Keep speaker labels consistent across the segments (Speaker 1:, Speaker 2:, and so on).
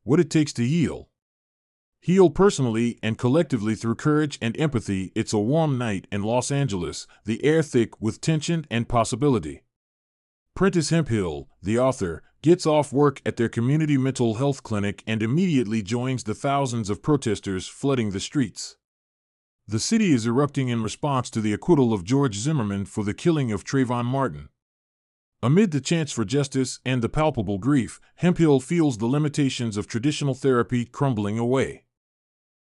Speaker 1: What it takes to heal. Heal personally and collectively through courage and empathy. It's a warm night in Los Angeles, the air thick with tension and possibility. Prentis Hemphill, the author, gets off work at their community mental health clinic and immediately joins the thousands of protesters flooding the streets. The city is erupting in response to the acquittal of George Zimmerman for the killing of Trayvon Martin. Amid the chants for justice and the palpable grief, Hemphill feels the limitations of traditional therapy crumbling away.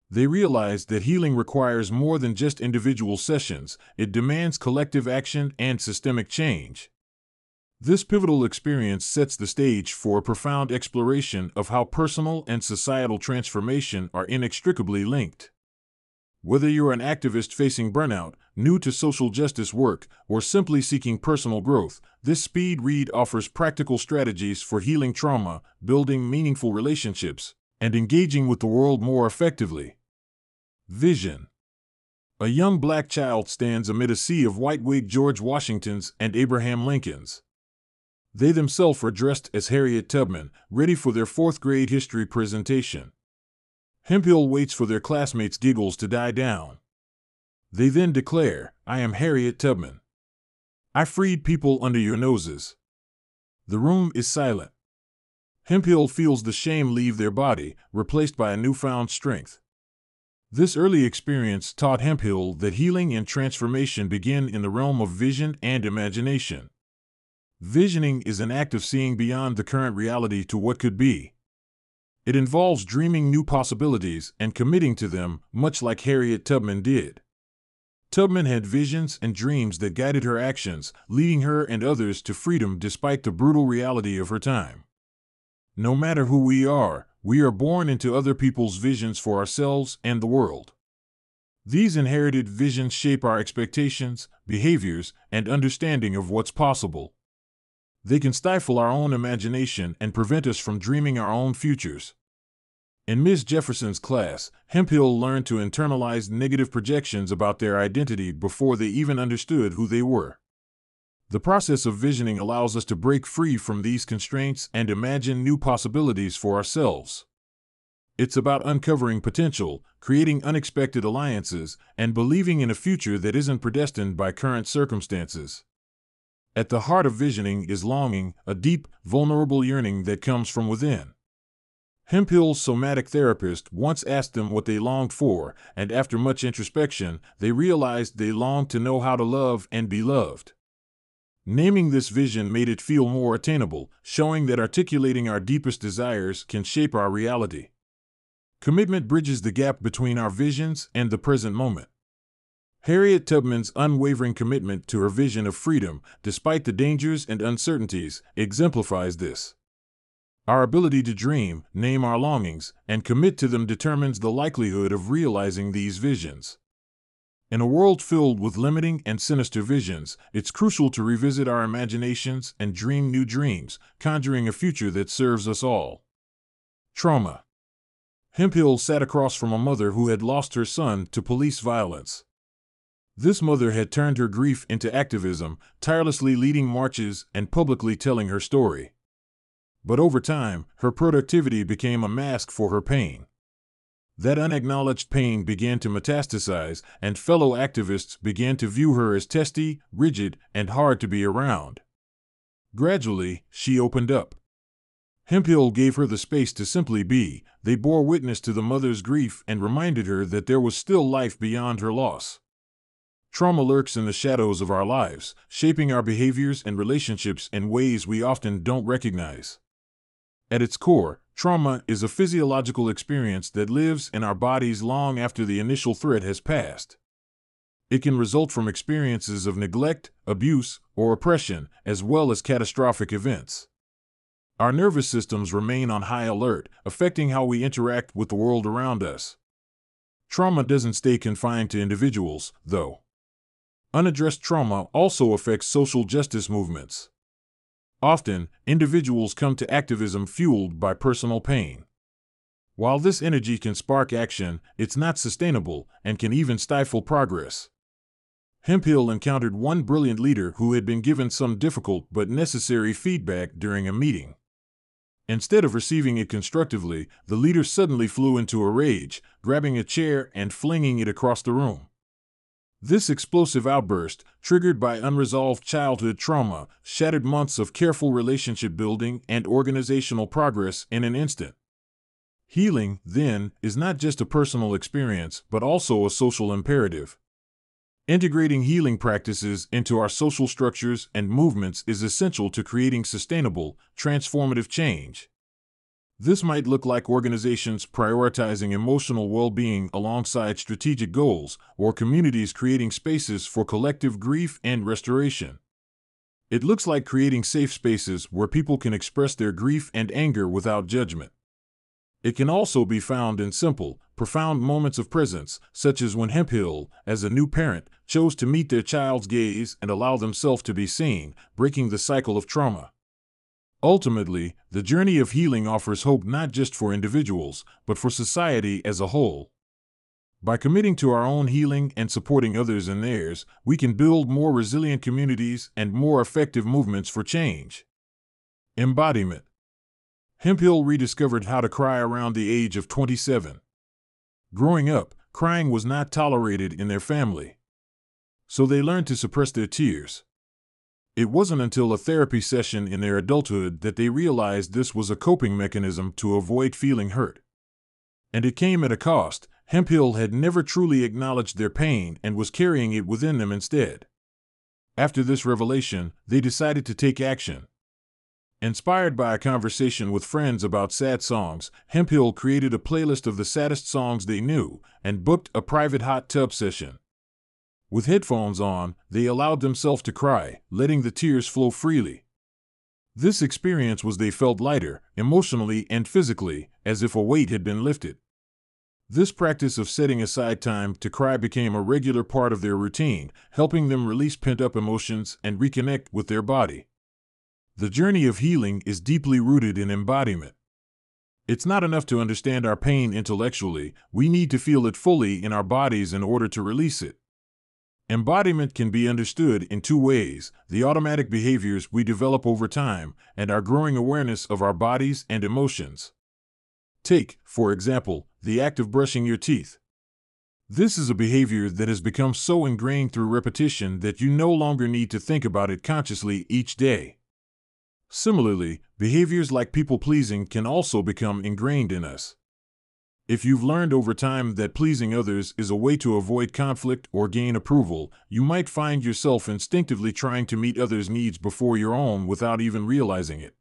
Speaker 1: They realize that healing requires more than just individual sessions. It demands collective action and systemic change. This pivotal experience sets the stage for a profound exploration of how personal and societal transformation are inextricably linked. Whether you're an activist facing burnout, new to social justice work, or simply seeking personal growth, this speed read offers practical strategies for healing trauma, building meaningful relationships, and engaging with the world more effectively. Vision. A young black child stands amid a sea of white-wigged George Washingtons and Abraham Lincolns. They themselves are dressed as Harriet Tubman, ready for their fourth-grade history presentation. Hemphill waits for their classmates' giggles to die down. They then declare, "I am Harriet Tubman. I freed people under your noses." The room is silent. Hemphill feels the shame leave their body, replaced by a newfound strength. This early experience taught Hemphill that healing and transformation begin in the realm of vision and imagination. Visioning is an act of seeing beyond the current reality to what could be. It involves dreaming new possibilities and committing to them, much like Harriet Tubman did. Tubman had visions and dreams that guided her actions, leading her and others to freedom despite the brutal reality of her time. No matter who we are born into other people's visions for ourselves and the world. These inherited visions shape our expectations, behaviors, and understanding of what's possible. They can stifle our own imagination and prevent us from dreaming our own futures. In Ms. Jefferson's class, Hemphill learned to internalize negative projections about their identity before they even understood who they were. The process of visioning allows us to break free from these constraints and imagine new possibilities for ourselves. It's about uncovering potential, creating unexpected alliances, and believing in a future that isn't predestined by current circumstances. At the heart of visioning is longing, a deep, vulnerable yearning that comes from within. Hemphill's somatic therapist once asked them what they longed for, and after much introspection, they realized they longed to know how to love and be loved. Naming this vision made it feel more attainable, showing that articulating our deepest desires can shape our reality. Commitment bridges the gap between our visions and the present moment. Harriet Tubman's unwavering commitment to her vision of freedom, despite the dangers and uncertainties, exemplifies this. Our ability to dream, name our longings, and commit to them determines the likelihood of realizing these visions. In a world filled with limiting and sinister visions, it's crucial to revisit our imaginations and dream new dreams, conjuring a future that serves us all. Trauma. Hemphill sat across from a mother who had lost her son to police violence. This mother had turned her grief into activism, tirelessly leading marches and publicly telling her story. But over time, her productivity became a mask for her pain. That unacknowledged pain began to metastasize, and fellow activists began to view her as testy, rigid, and hard to be around. Gradually, she opened up. Hemphill gave her the space to simply be. They bore witness to the mother's grief and reminded her that there was still life beyond her loss. Trauma lurks in the shadows of our lives, shaping our behaviors and relationships in ways we often don't recognize. At its core, trauma is a physiological experience that lives in our bodies long after the initial threat has passed. It can result from experiences of neglect, abuse, or oppression, as well as catastrophic events. Our nervous systems remain on high alert, affecting how we interact with the world around us. Trauma doesn't stay confined to individuals, though. Unaddressed trauma also affects social justice movements. Often, individuals come to activism fueled by personal pain. While this energy can spark action, it's not sustainable and can even stifle progress. Hemphill encountered one brilliant leader who had been given some difficult but necessary feedback during a meeting. Instead of receiving it constructively, the leader suddenly flew into a rage, grabbing a chair and flinging it across the room. This explosive outburst, triggered by unresolved childhood trauma, shattered months of careful relationship building and organizational progress in an instant. Healing, then, is not just a personal experience, but also a social imperative. Integrating healing practices into our social structures and movements is essential to creating sustainable, transformative change. This might look like organizations prioritizing emotional well-being alongside strategic goals, or communities creating spaces for collective grief and restoration. It looks like creating safe spaces where people can express their grief and anger without judgment. It can also be found in simple, profound moments of presence, such as when Hemphill, as a new parent, chose to meet their child's gaze and allow themselves to be seen, breaking the cycle of trauma. Ultimately, the journey of healing offers hope not just for individuals, but for society as a whole. By committing to our own healing and supporting others in theirs, we can build more resilient communities and more effective movements for change. Embodiment. Hemphill rediscovered how to cry around the age of 27. Growing up, crying was not tolerated in their family. So they learned to suppress their tears. It wasn't until a therapy session in their adulthood that they realized this was a coping mechanism to avoid feeling hurt. And it came at a cost. Hemphill had never truly acknowledged their pain and was carrying it within them instead. After this revelation, they decided to take action. Inspired by a conversation with friends about sad songs, Hemphill created a playlist of the saddest songs they knew and booked a private hot tub session. With headphones on, they allowed themselves to cry, letting the tears flow freely. This experience was they felt lighter, emotionally and physically, as if a weight had been lifted. This practice of setting aside time to cry became a regular part of their routine, helping them release pent-up emotions and reconnect with their body. The journey of healing is deeply rooted in embodiment. It's not enough to understand our pain intellectually, we need to feel it fully in our bodies in order to release it. Embodiment can be understood in two ways: the automatic behaviors we develop over time, and our growing awareness of our bodies and emotions. Take, for example, the act of brushing your teeth. This is a behavior that has become so ingrained through repetition that you no longer need to think about it consciously each day. Similarly, behaviors like people-pleasing can also become ingrained in us. If you've learned over time that pleasing others is a way to avoid conflict or gain approval, you might find yourself instinctively trying to meet others' needs before your own without even realizing it.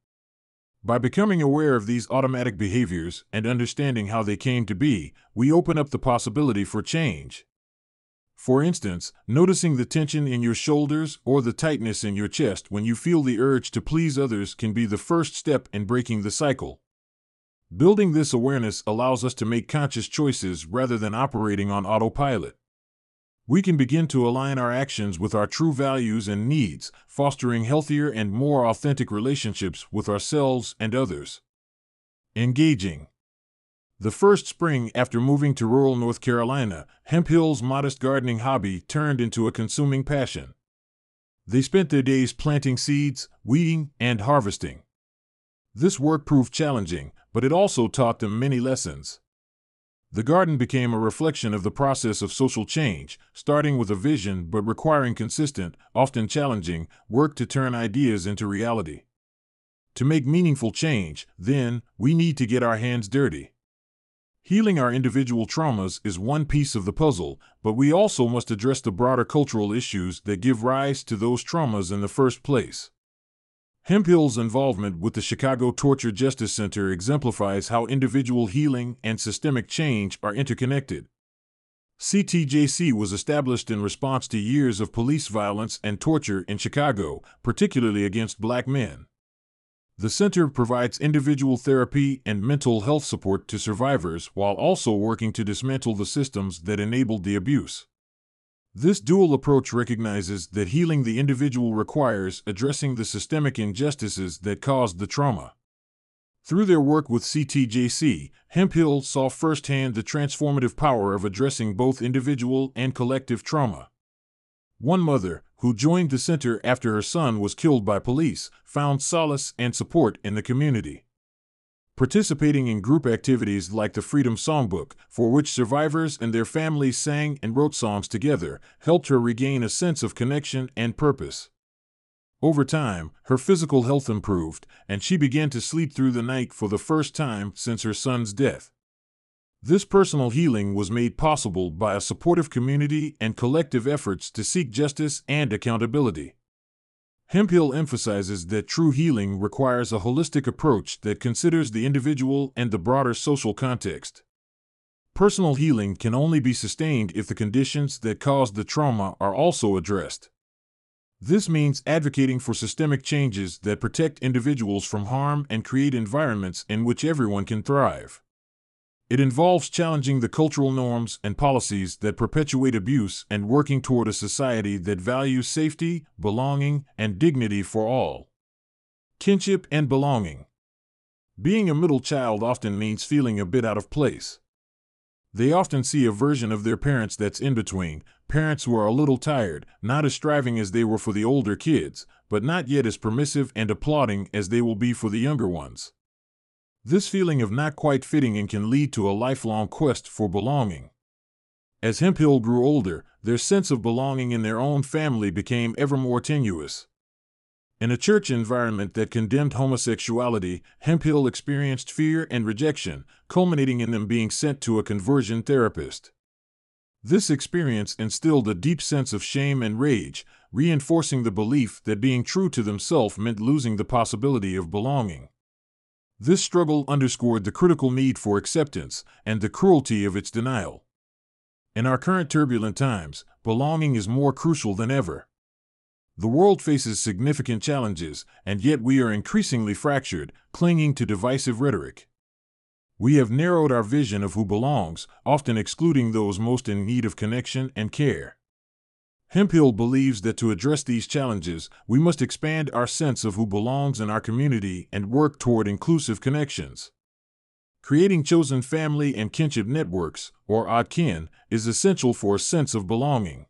Speaker 1: By becoming aware of these automatic behaviors and understanding how they came to be, we open up the possibility for change. For instance, noticing the tension in your shoulders or the tightness in your chest when you feel the urge to please others can be the first step in breaking the cycle. Building this awareness allows us to make conscious choices rather than operating on autopilot. We can begin to align our actions with our true values and needs, fostering healthier and more authentic relationships with ourselves and others. Engaging. The first spring after moving to rural North Carolina, Hemphill's modest gardening hobby turned into a consuming passion. They spent their days planting seeds, weeding, and harvesting. This work proved challenging, but it also taught them many lessons. The garden became a reflection of the process of social change, starting with a vision but requiring consistent, often challenging, work to turn ideas into reality. To make meaningful change, then, we need to get our hands dirty. Healing our individual traumas is one piece of the puzzle, but we also must address the broader cultural issues that give rise to those traumas in the first place. Hemphill's involvement with the Chicago Torture Justice Center exemplifies how individual healing and systemic change are interconnected. CTJC was established in response to years of police violence and torture in Chicago, particularly against Black men. The center provides individual therapy and mental health support to survivors while also working to dismantle the systems that enabled the abuse. This dual approach recognizes that healing the individual requires addressing the systemic injustices that caused the trauma. Through their work with CTJC, Hemphill saw firsthand the transformative power of addressing both individual and collective trauma. One mother, who joined the center after her son was killed by police, found solace and support in the community. Participating in group activities like the Freedom Songbook, for which survivors and their families sang and wrote songs together, helped her regain a sense of connection and purpose. Over time, her physical health improved, and she began to sleep through the night for the first time since her son's death. This personal healing was made possible by a supportive community and collective efforts to seek justice and accountability. Hemphill emphasizes that true healing requires a holistic approach that considers the individual and the broader social context. Personal healing can only be sustained if the conditions that caused the trauma are also addressed. This means advocating for systemic changes that protect individuals from harm and create environments in which everyone can thrive. It involves challenging the cultural norms and policies that perpetuate abuse and working toward a society that values safety, belonging, and dignity for all. Kinship and belonging. Being a middle child often means feeling a bit out of place. They often see a version of their parents that's in between, parents who are a little tired, not as striving as they were for the older kids, but not yet as permissive and applauding as they will be for the younger ones. This feeling of not quite fitting in can lead to a lifelong quest for belonging. As Hemphill grew older, their sense of belonging in their own family became ever more tenuous. In a church environment that condemned homosexuality, Hemphill experienced fear and rejection, culminating in them being sent to a conversion therapist. This experience instilled a deep sense of shame and rage, reinforcing the belief that being true to themselves meant losing the possibility of belonging. This struggle underscored the critical need for acceptance and the cruelty of its denial. In our current turbulent times, belonging is more crucial than ever. The world faces significant challenges, and yet we are increasingly fractured, clinging to divisive rhetoric. We have narrowed our vision of who belongs, often excluding those most in need of connection and care. Hemphill believes that to address these challenges, we must expand our sense of who belongs in our community and work toward inclusive connections. Creating chosen family and kinship networks, or odd kin, is essential for a sense of belonging.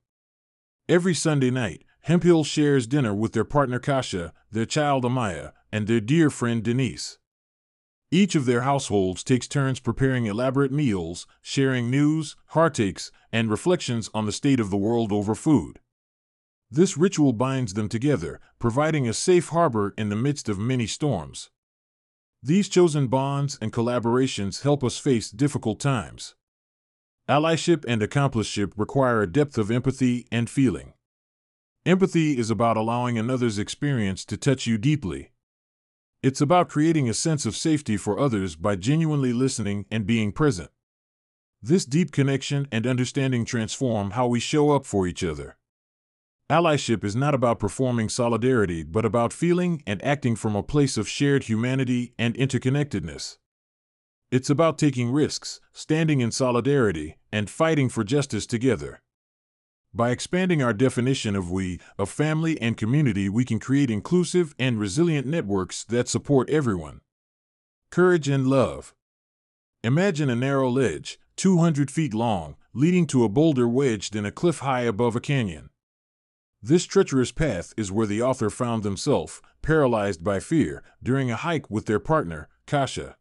Speaker 1: Every Sunday night, Hemphill shares dinner with their partner Kasha, their child Amaya, and their dear friend Denise. Each of their households takes turns preparing elaborate meals, sharing news, heartaches, and reflections on the state of the world over food. This ritual binds them together, providing a safe harbor in the midst of many storms. These chosen bonds and collaborations help us face difficult times. Allyship and accompliceship require a depth of empathy and feeling. Empathy is about allowing another's experience to touch you deeply. It's about creating a sense of safety for others by genuinely listening and being present. This deep connection and understanding transform how we show up for each other. Allyship is not about performing solidarity, but about feeling and acting from a place of shared humanity and interconnectedness. It's about taking risks, standing in solidarity, and fighting for justice together. By expanding our definition of we, of family and community, we can create inclusive and resilient networks that support everyone. Courage and love. Imagine a narrow ledge, 200 feet long, leading to a boulder wedged in a cliff high above a canyon. This treacherous path is where the author found themselves, paralyzed by fear, during a hike with their partner, Kasha.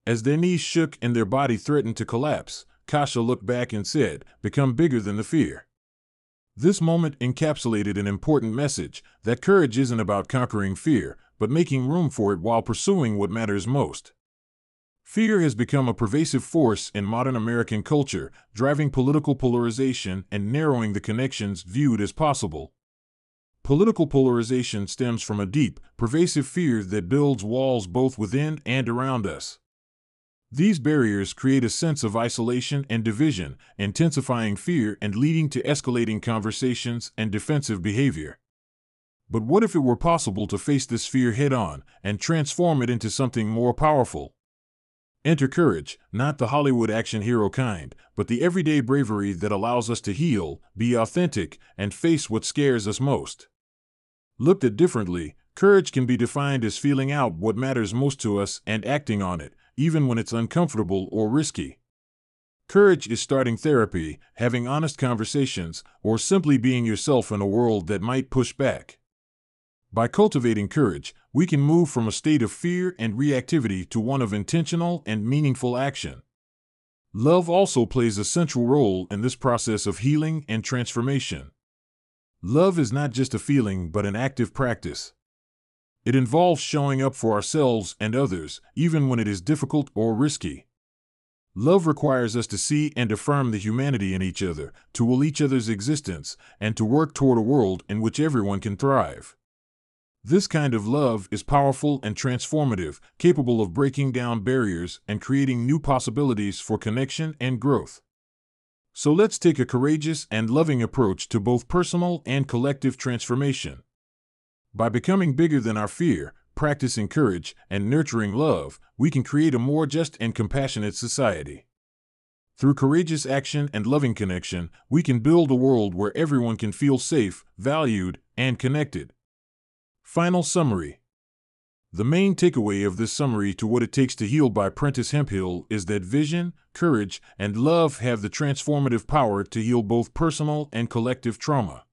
Speaker 1: As their knees shook and their body threatened to collapse, Kasha looked back and said, "Become bigger than the fear." This moment encapsulated an important message, that courage isn't about conquering fear, but making room for it while pursuing what matters most. Fear has become a pervasive force in modern American culture, driving political polarization and narrowing the connections viewed as possible. Political polarization stems from a deep, pervasive fear that builds walls both within and around us. These barriers create a sense of isolation and division, intensifying fear and leading to escalating conversations and defensive behavior. But what if it were possible to face this fear head-on and transform it into something more powerful? Enter courage, not the Hollywood action hero kind, but the everyday bravery that allows us to heal, be authentic, and face what scares us most. Looked at differently, courage can be defined as feeling out what matters most to us and acting on it, even when it's uncomfortable or risky. Courage is starting therapy, having honest conversations, or simply being yourself in a world that might push back. By cultivating courage, we can move from a state of fear and reactivity to one of intentional and meaningful action. Love also plays a central role in this process of healing and transformation. Love is not just a feeling but an active practice. It involves showing up for ourselves and others, even when it is difficult or risky. Love requires us to see and affirm the humanity in each other, to will each other's existence, and to work toward a world in which everyone can thrive. This kind of love is powerful and transformative, capable of breaking down barriers and creating new possibilities for connection and growth. So let's take a courageous and loving approach to both personal and collective transformation. By becoming bigger than our fear, practicing courage, and nurturing love, we can create a more just and compassionate society. Through courageous action and loving connection, we can build a world where everyone can feel safe, valued, and connected. Final summary. The main takeaway of this summary to What It Takes to Heal by Prentis Hemphill is that vision, courage, and love have the transformative power to heal both personal and collective trauma.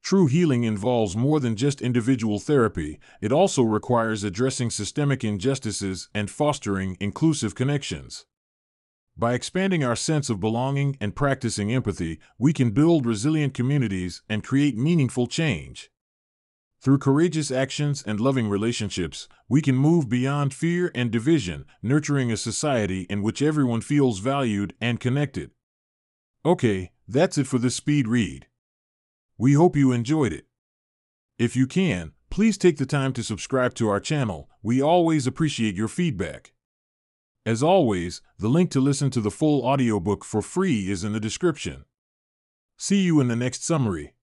Speaker 1: True healing involves more than just individual therapy. It also requires addressing systemic injustices and fostering inclusive connections. By expanding our sense of belonging and practicing empathy, we can build resilient communities and create meaningful change. Through courageous actions and loving relationships, we can move beyond fear and division, nurturing a society in which everyone feels valued and connected. Okay, that's it for this speed read. We hope you enjoyed it. If you can, please take the time to subscribe to our channel. We always appreciate your feedback. As always, the link to listen to the full audiobook for free is in the description. See you in the next summary.